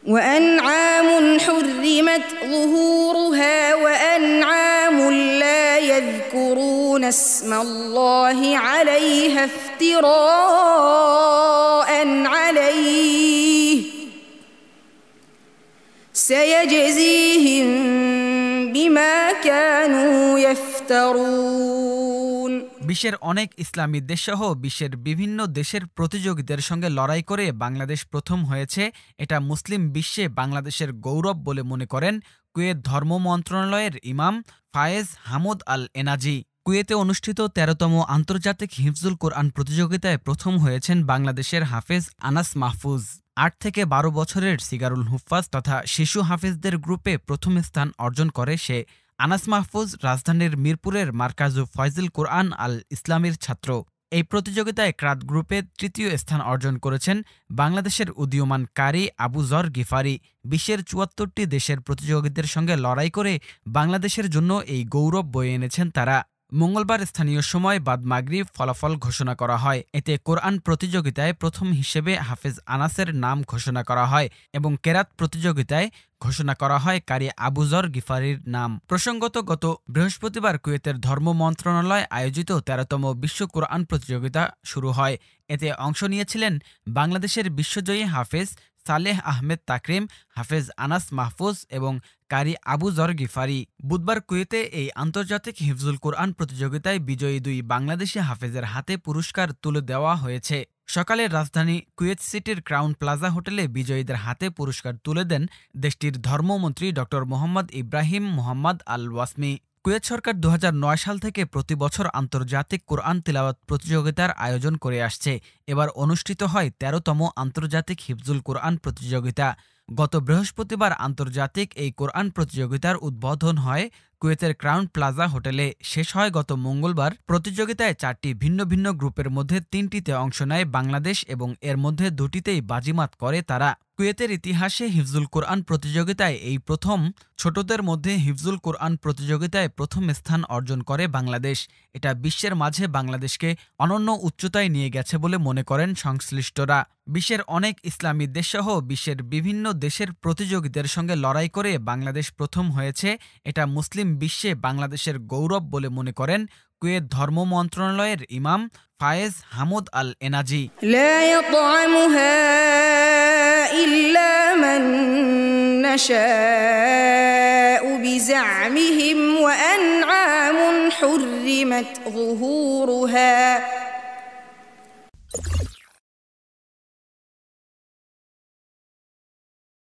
وأنعام حرمت ظهورها وأنعام لا يذكرون اسم الله عليها افتراء عليه سيجزيهم بما كانوا يفترون। বিশ্বের অনেক ইসলামী দেশসহ বিশ্বের বিভিন্ন দেশের প্রতিযোগীদের সঙ্গে লড়াই করে বাংলাদেশ প্রথম হয়েছে, এটা মুসলিম বিশ্বে বাংলাদেশের গৌরব বলে মনে করেন কুয়েত ধর্ম মন্ত্রণালয়ের ইমাম ফায়েজ হামদ আল এনাজি। কুয়েতে অনুষ্ঠিত ১৩তম আন্তর্জাতিক হিফজুল কোরআন প্রতিযোগিতায় প্রথম হয়েছেন বাংলাদেশের হাফেজ আনাস মাহফুজ। ৮ থেকে ১২ বছরের সিগারুল হুফাজ তথা শিশু হাফেজদের গ্রুপে প্রথম স্থান অর্জন করে সে। আনাস মাহফুজ রাজধানীর মিরপুরের মারকাজু ফয়জুল কোরআন আল ইসলামীর ছাত্র। এই প্রতিযোগিতায় ক্রাত গ্রুপে তৃতীয় স্থান অর্জন করেছেন বাংলাদেশের উদীয়মান কারি আবু জর গিফারি। বিশ্বের ৭৪টি দেশের প্রতিযোগীদের সঙ্গে লড়াই করে বাংলাদেশের জন্য এই গৌরব বয়ে এনেছেন তারা। মঙ্গলবার স্থানীয় সময় বাদ মাগরিব ফলাফল ঘোষণা করা হয়। এতে কোরআন প্রতিযোগিতায় প্রথম হিসেবে হাফেজ আনাসের নাম ঘোষণা করা হয় এবং কেরাত প্রতিযোগিতায় ঘোষণা করা হয় কারি আবু জর গিফারির নাম। প্রসঙ্গত, গত বৃহস্পতিবার কুয়েতের ধর্ম মন্ত্রণালয় আয়োজিত ১৩তম বিশ্ব কোরআন প্রতিযোগিতা শুরু হয়। এতে অংশ নিয়েছিলেন বাংলাদেশের বিশ্বজয়ী হাফেজ সালেহ আহমেদ তাকরিম, হাফেজ আনাস মাহফুজ এবং কারি আবু জর গিফারি। বুধবার কুয়েতে এই আন্তর্জাতিক হিফজুল কোরআন প্রতিযোগিতায় বিজয়ী ২ বাংলাদেশি হাফেজের হাতে পুরস্কার তুলে দেওয়া হয়েছে। সকালে রাজধানী কুয়েত সিটির ক্রাউন প্লাজা হোটেলে বিজয়ীদের হাতে পুরস্কার তুলে দেন দেশটির ধর্মমন্ত্রী ড মোহাম্মদ ইব্রাহিম মোহাম্মদ আল ওয়াসমি। কুয়েত সরকার ২০০৯ সাল থেকে প্রতি বছর আন্তর্জাতিক কোরআন তিলাওয়াত প্রতিযোগিতার আয়োজন করে আসছে। এবার অনুষ্ঠিত হয় ১৩তম আন্তর্জাতিক হিফজুল কোরআন প্রতিযোগিতা। গত বৃহস্পতিবার আন্তর্জাতিক এই কোরআন প্রতিযোগিতার উদ্বোধন হয় কুয়েতের ক্রাউন প্লাজা হোটেলে। শেষ হয় গত মঙ্গলবার। প্রতিযোগিতায় ৪টি ভিন্ন ভিন্ন গ্রুপের মধ্যে ৩টিতে অংশ নেয় বাংলাদেশ এবং এর মধ্যে ২টিতেই বাজিমাত করে তারা। কুয়েতের ইতিহাসে হিফজুল কোরআন প্রতিযোগিতায় এই প্রথম। ছোটদের মধ্যে হিফজুল কোরআন প্রতিযোগিতায় প্রথম স্থান অর্জন করে বাংলাদেশ। এটা বিশ্বের মাঝে বাংলাদেশকে অনন্য উচ্চতায় নিয়ে গেছে বলে মনে করেন সংশ্লিষ্টরা। বিশ্বের অনেক ইসলামী দেশসহ বিশ্বের বিভিন্ন দেশের প্রতিযোগীদের সঙ্গে লড়াই করে বাংলাদেশ প্রথম হয়েছে, এটা মুসলিম বিশ্বে বাংলাদেশের গৌরব বলে মনে করেন কুয়েত ধর্ম মন্ত্রণালয়ের ইমাম ফায়েজ হামদ আল এনাজি। লা ইয়াতআমুহা ইল্লা মান নাশাউ বিজামিহিম ওয়া আনআমুন হুররিমাত যুহুরুহা